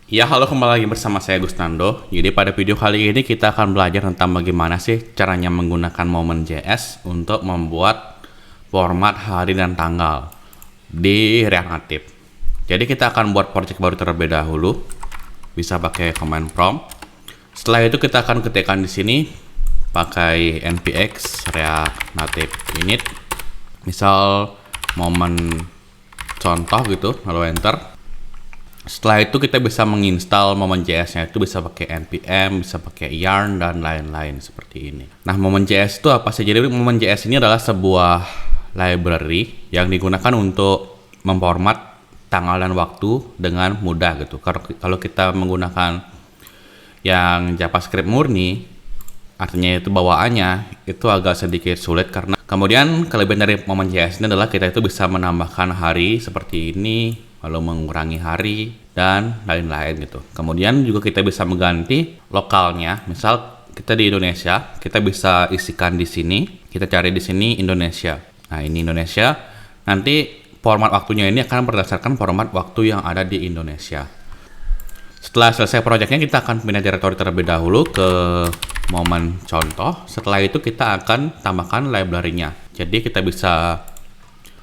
Ya, halo, kembali lagi bersama saya Gustando. Jadi pada video kali ini kita akan belajar tentang bagaimana sih caranya menggunakan Moment.js untuk membuat format hari dan tanggal di React Native. Jadi kita akan buat project baru terlebih dahulu. Bisa pakai command prompt. Setelah itu kita akan ketikkan di sini pakai npx React Native init. Misal moment contoh gitu, lalu enter. Setelah itu kita bisa menginstal Moment.js-nya, itu bisa pakai npm, bisa pakai yarn, dan lain-lain seperti ini. Nah, Moment.js itu apa sih? Jadi Moment.js ini adalah sebuah library yang digunakan untuk memformat tanggal dan waktu dengan mudah gitu. Kalau kita menggunakan yang JavaScript murni, artinya itu bawaannya itu agak sedikit sulit karena kemudian kelebihan dari Moment.js ini adalah kita itu bisa menambahkan hari seperti ini, lalu mengurangi hari dan lain-lain gitu. Kemudian juga kita bisa mengganti lokalnya. Misal kita di Indonesia, kita bisa isikan di sini. Kita cari di sini Indonesia. Nah, ini Indonesia. Nanti format waktunya ini akan berdasarkan format waktu yang ada di Indonesia. Setelah selesai projectnya, kita akan pindah directory terlebih dahulu ke momen contoh. Setelah itu kita akan tambahkan library-nya. Jadi kita bisa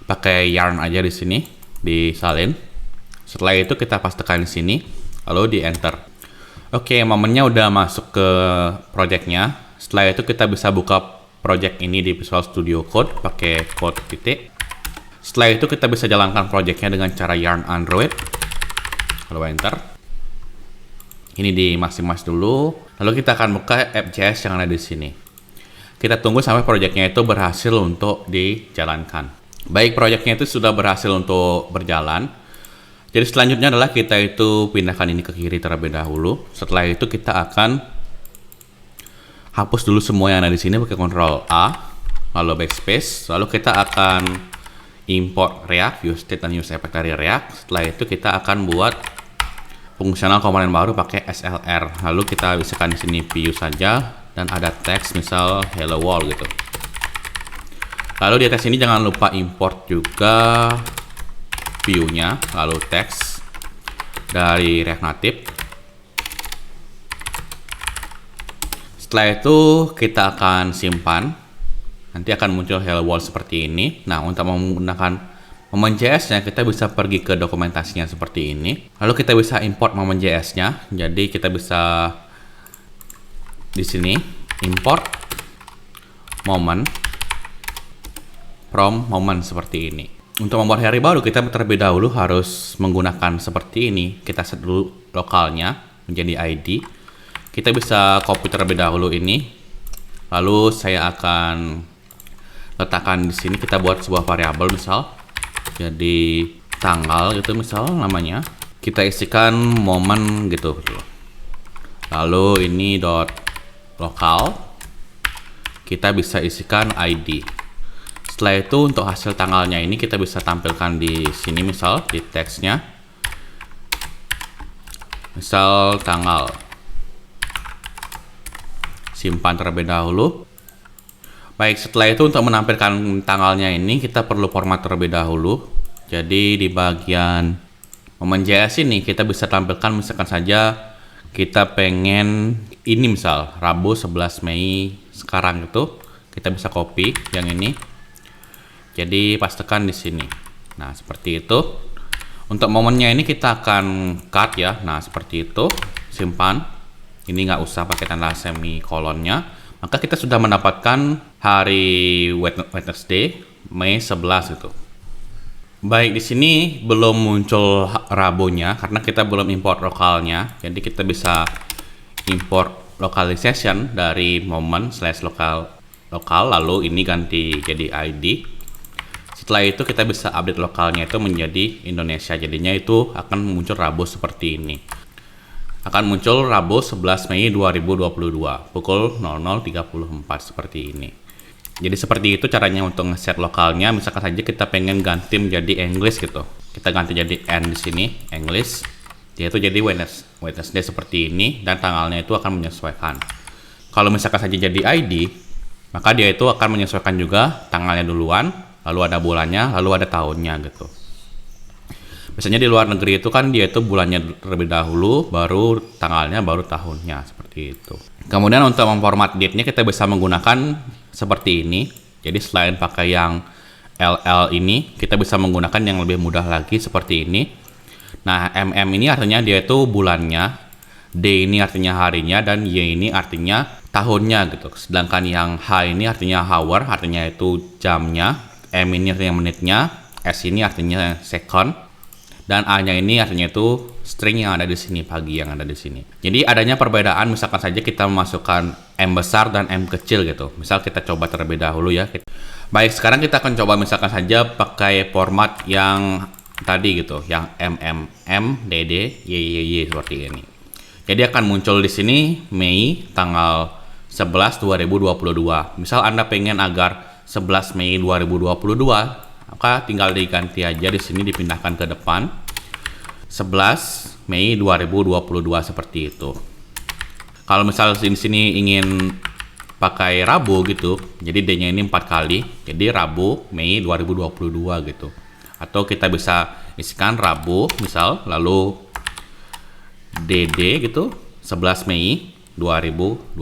pakai yarn aja di sini, disalin. Setelah itu kita pastekan di sini, lalu di enter. Oke, momennya udah masuk ke projectnya. Setelah itu kita bisa buka project ini di Visual Studio Code pakai code titik. Setelah itu kita bisa jalankan projectnya dengan cara yarn Android, lalu enter. Ini di maximize dulu. Lalu kita akan buka app.js yang ada di sini. Kita tunggu sampai projectnya itu berhasil untuk dijalankan. Baik, projectnya itu sudah berhasil untuk berjalan. Jadi selanjutnya adalah kita itu pindahkan ini ke kiri terlebih dahulu. Setelah itu kita akan hapus dulu semua yang ada di sini pakai Ctrl A, lalu backspace. Lalu kita akan import React, use state dan use effect dari React. Setelah itu kita akan buat fungsional komponen baru pakai SLR. Lalu kita isikan di sini view saja dan ada teks misal hello world gitu. Lalu di atas ini jangan lupa import juga view-nya, lalu teks dari React Native. Setelah itu kita akan simpan. Nanti akan muncul hello world seperti ini. Nah, untuk menggunakan Moment.js-nya kita bisa pergi ke dokumentasinya seperti ini. Lalu kita bisa import Moment.js-nya. Jadi kita bisa di sini import moment from moment seperti ini. Untuk membuat hari baru kita terlebih dahulu harus menggunakan seperti ini. Kita set dulu lokalnya menjadi ID. Kita bisa copy terlebih dahulu ini. Lalu saya akan letakkan di sini, kita buat sebuah variabel misal. Jadi tanggal gitu misal namanya. Kita isikan momen gitu. Lalu ini dot lokal. Kita bisa isikan ID. Setelah itu untuk hasil tanggalnya ini kita bisa tampilkan di sini misal di teksnya. Misal tanggal. Simpan terlebih dahulu. Baik, setelah itu untuk menampilkan tanggalnya ini kita perlu format terlebih dahulu. Jadi di bagian Moment.js ini kita bisa tampilkan misalkan saja kita pengen ini misal Rabu 11 Mei sekarang itu. Kita bisa copy yang ini. Jadi pastekan di sini. Nah, seperti itu. Untuk momennya ini kita akan cut ya. Nah, seperti itu. Simpan. Ini nggak usah pakai tanda semikolonnya. Maka kita sudah mendapatkan hari Wednesday, Mei 11 itu. Baik, di sini belum muncul Rabunya karena kita belum import lokalnya. Jadi kita bisa import localization dari moment/lokal lalu ini ganti jadi ID. Setelah itu kita bisa update lokalnya itu menjadi Indonesia. Jadinya itu akan muncul Rabu seperti ini. Akan muncul Rabu 11 Mei 2022 pukul 00.34 seperti ini. Jadi seperti itu caranya untuk ngeset lokalnya. Misalkan saja kita pengen ganti menjadi English gitu. Kita ganti jadi N di sini, English. Dia itu jadi Wednesday seperti ini dan tanggalnya itu akan menyesuaikan. Kalau misalkan saja jadi ID, maka dia itu akan menyesuaikan juga tanggalnya duluan, lalu ada bulannya, lalu ada tahunnya gitu. Biasanya di luar negeri itu kan dia itu bulannya terlebih dahulu, baru tanggalnya, baru tahunnya, seperti itu. Kemudian untuk memformat date-nya kita bisa menggunakan seperti ini. Jadi selain pakai yang LL ini, kita bisa menggunakan yang lebih mudah lagi seperti ini. Nah, MM ini artinya dia itu bulannya, D ini artinya harinya, dan Y ini artinya tahunnya gitu. Sedangkan yang H ini artinya hour, artinya itu jamnya, M ini artinya menitnya, S ini artinya second, dan A-nya ini artinya itu string yang ada di sini, pagi yang ada di sini. Jadi adanya perbedaan, misalkan saja kita memasukkan M besar dan M kecil gitu. Misal kita coba terlebih dahulu ya. Baik, sekarang kita akan coba misalkan saja pakai format yang tadi gitu, yang MMM, DD, YYY seperti ini. Jadi akan muncul di sini Mei tanggal 11 2022. Misal Anda pengen agar 11 Mei 2022, maka tinggal diganti aja di sini, dipindahkan ke depan 11 Mei 2022 seperti itu. Kalau misal di sini ingin pakai Rabu gitu, jadi D-nya ini 4 kali, jadi Rabu Mei 2022 gitu. Atau kita bisa isikan Rabu misal, lalu DD gitu 11 Mei 2022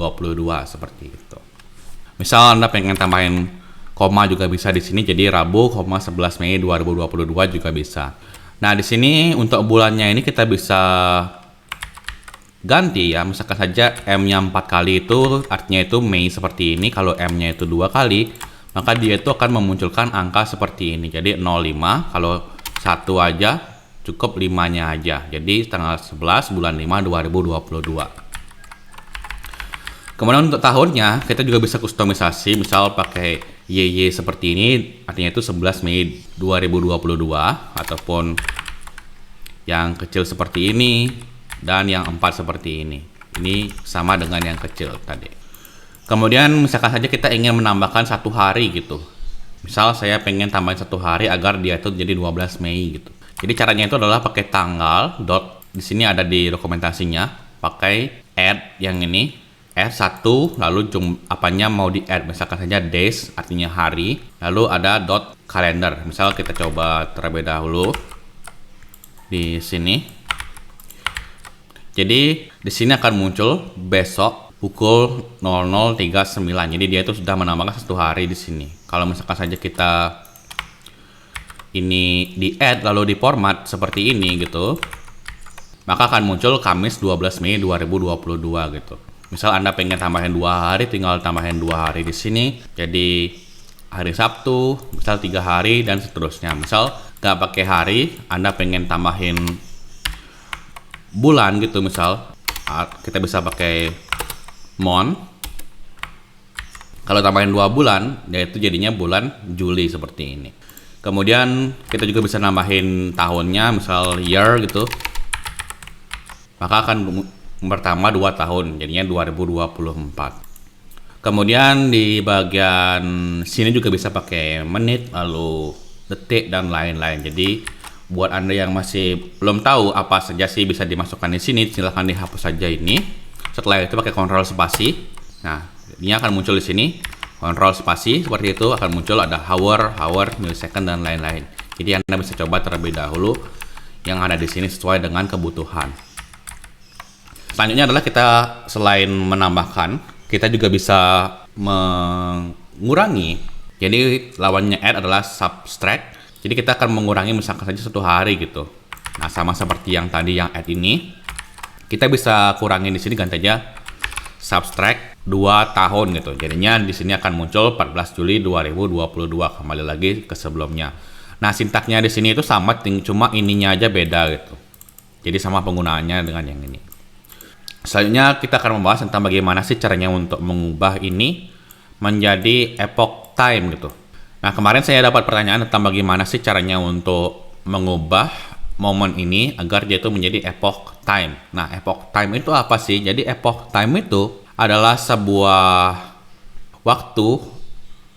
seperti itu. Misal Anda pengen tambahin koma juga bisa di sini, jadi Rabu, 11 Mei 2022 juga bisa. Nah, di sini untuk bulannya ini kita bisa ganti ya. Misalkan saja M-nya 4 kali itu artinya itu Mei seperti ini. Kalau M-nya itu 2 kali, maka dia itu akan memunculkan angka seperti ini. Jadi 05, kalau 1 aja cukup 5-nya aja. Jadi tanggal 11 bulan 5 2022. Kemudian untuk tahunnya kita juga bisa kustomisasi, misal pakai YY seperti ini, artinya itu 11 Mei 2022, ataupun yang kecil seperti ini dan yang 4 seperti ini. Ini sama dengan yang kecil tadi. Kemudian misalkan saja kita ingin menambahkan 1 hari gitu. Misal saya pengen tambahin 1 hari agar dia itu jadi 12 Mei gitu. Jadi caranya itu adalah pakai tanggal dot, di sini ada di dokumentasinya, pakai add yang ini. R1 lalu apanya mau di add, misalkan saja days artinya hari, lalu ada dot calendar. Misal kita coba terlebih dahulu di sini. Jadi di sini akan muncul besok pukul 00.39. Jadi dia itu sudah menambahkan 1 hari di sini. Kalau misalkan saja kita ini di add lalu di format seperti ini gitu, maka akan muncul Kamis 12 Mei 2022 gitu. Misal Anda pengen tambahin 2 hari, tinggal tambahin 2 hari di sini. Jadi hari Sabtu, misal 3 hari dan seterusnya. Misal nggak pakai hari, Anda pengen tambahin bulan gitu, misal kita bisa pakai month. Kalau tambahin 2 bulan, yaitu jadinya bulan Juli seperti ini. Kemudian kita juga bisa nambahin tahunnya, misal year gitu. Maka akan pertama 2 tahun, jadinya 2024. Kemudian di bagian sini juga bisa pakai menit, lalu detik dan lain-lain. Jadi buat Anda yang masih belum tahu apa saja sih bisa dimasukkan di sini, silahkan dihapus saja ini. Setelah itu pakai kontrol spasi. Nah, ini akan muncul di sini. Kontrol spasi seperti itu akan muncul, ada hour, millisecond dan lain-lain. Jadi Anda bisa coba terlebih dahulu yang ada di sini sesuai dengan kebutuhan. Selanjutnya adalah kita selain menambahkan, kita juga bisa mengurangi. Jadi lawannya add adalah subtract. Jadi kita akan mengurangi misalkan saja 1 hari gitu. Nah, sama seperti yang tadi yang add ini, kita bisa kurangin di sini, ganti aja subtract 2 tahun gitu. Jadinya di sini akan muncul 14 Juli 2022, kembali lagi ke sebelumnya. Nah, sintaknya di sini itu sama, cuma ininya aja beda gitu. Jadi sama penggunaannya dengan yang ini. Selanjutnya kita akan membahas tentang bagaimana sih caranya untuk mengubah ini menjadi epoch time gitu. Nah, kemarin saya dapat pertanyaan tentang bagaimana sih caranya untuk mengubah momen ini agar dia itu menjadi epoch time. Nah, epoch time itu apa sih? Jadi epoch time itu adalah sebuah waktu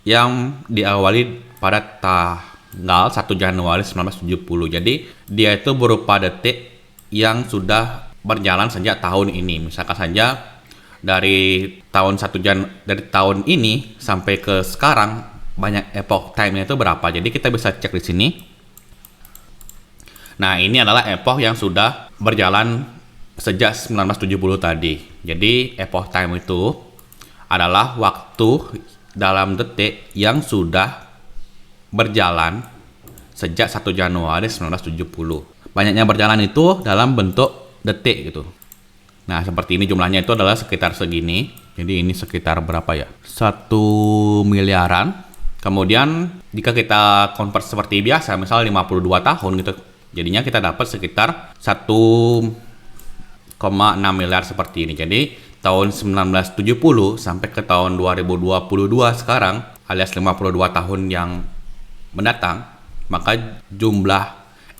yang diawali pada tanggal 1 Januari 1970. Jadi dia itu berupa detik yang sudah berjalan sejak tahun ini. Misalkan saja dari tahun dari tahun ini sampai ke sekarang banyak epoch time-nya itu berapa. Jadi kita bisa cek di sini. Nah, ini adalah epoch yang sudah berjalan sejak 1970 tadi. Jadi, epoch time itu adalah waktu dalam detik yang sudah berjalan sejak 1 Januari 1970. Banyaknya berjalan itu dalam bentuk detik gitu. Nah, seperti ini jumlahnya itu adalah sekitar segini. Jadi ini sekitar berapa ya? 1 miliaran. Kemudian jika kita convert seperti biasa, misal 52 tahun gitu, jadinya kita dapat sekitar 1,6 miliar seperti ini. Jadi tahun 1970 sampai ke tahun 2022 sekarang, alias 52 tahun yang mendatang, maka jumlah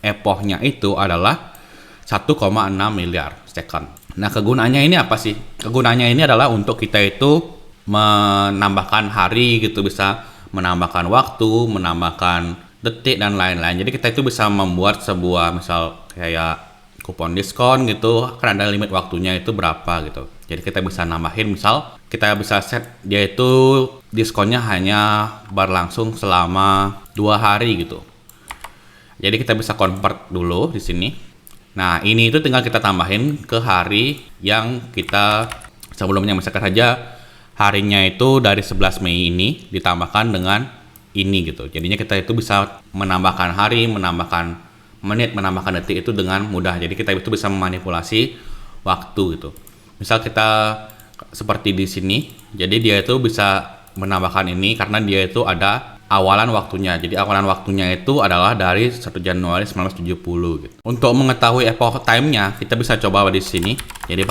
epochnya itu adalah 1,6 miliar second. Nah, kegunaannya ini apa sih? Kegunaannya ini adalah untuk kita itu menambahkan hari gitu, bisa menambahkan waktu, menambahkan detik dan lain-lain. Jadi kita itu bisa membuat sebuah misal kayak kupon diskon gitu, kan ada limit waktunya itu berapa gitu. Jadi kita bisa nambahin, misal kita bisa set dia itu diskonnya hanya berlangsung selama 2 hari gitu. Jadi kita bisa convert dulu di sini. Nah, ini itu tinggal kita tambahin ke hari yang kita sebelumnya. Misalkan saja harinya itu dari 11 Mei ini ditambahkan dengan ini gitu. Jadinya kita itu bisa menambahkan hari, menambahkan menit, menambahkan detik itu dengan mudah. Jadi kita itu bisa memanipulasi waktu gitu. Misal kita seperti di sini, jadi dia itu bisa menambahkan ini karena dia itu ada awalan waktunya. Jadi awalan waktunya itu adalah dari 1 Januari 1970 gitu. Untuk mengetahui epoch time-nya, kita bisa coba di sini. Jadi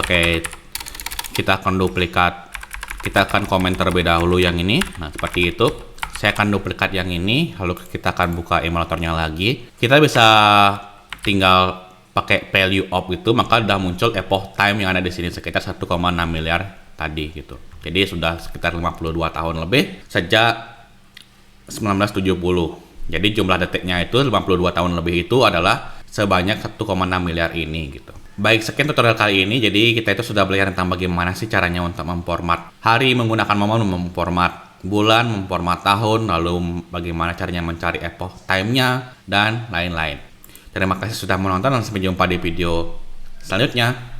kita akan duplikat, kita akan komen terlebih dahulu yang ini. Nah, seperti itu. Saya akan duplikat yang ini, lalu kita akan buka emulatornya lagi. Kita bisa tinggal pakai value of itu, maka udah muncul epoch time yang ada di sini sekitar 1,6 miliar tadi gitu. Jadi sudah sekitar 52 tahun lebih sejak 1970. Jadi jumlah detiknya itu 52 tahun lebih itu adalah sebanyak 1,6 miliar ini gitu. Baik, sekian tutorial kali ini. Jadi kita itu sudah belajar tentang bagaimana sih caranya untuk memformat hari menggunakan momen, memformat bulan, memformat tahun, lalu bagaimana caranya mencari epoch time-nya dan lain-lain. Terima kasih sudah menonton dan sampai jumpa di video selanjutnya.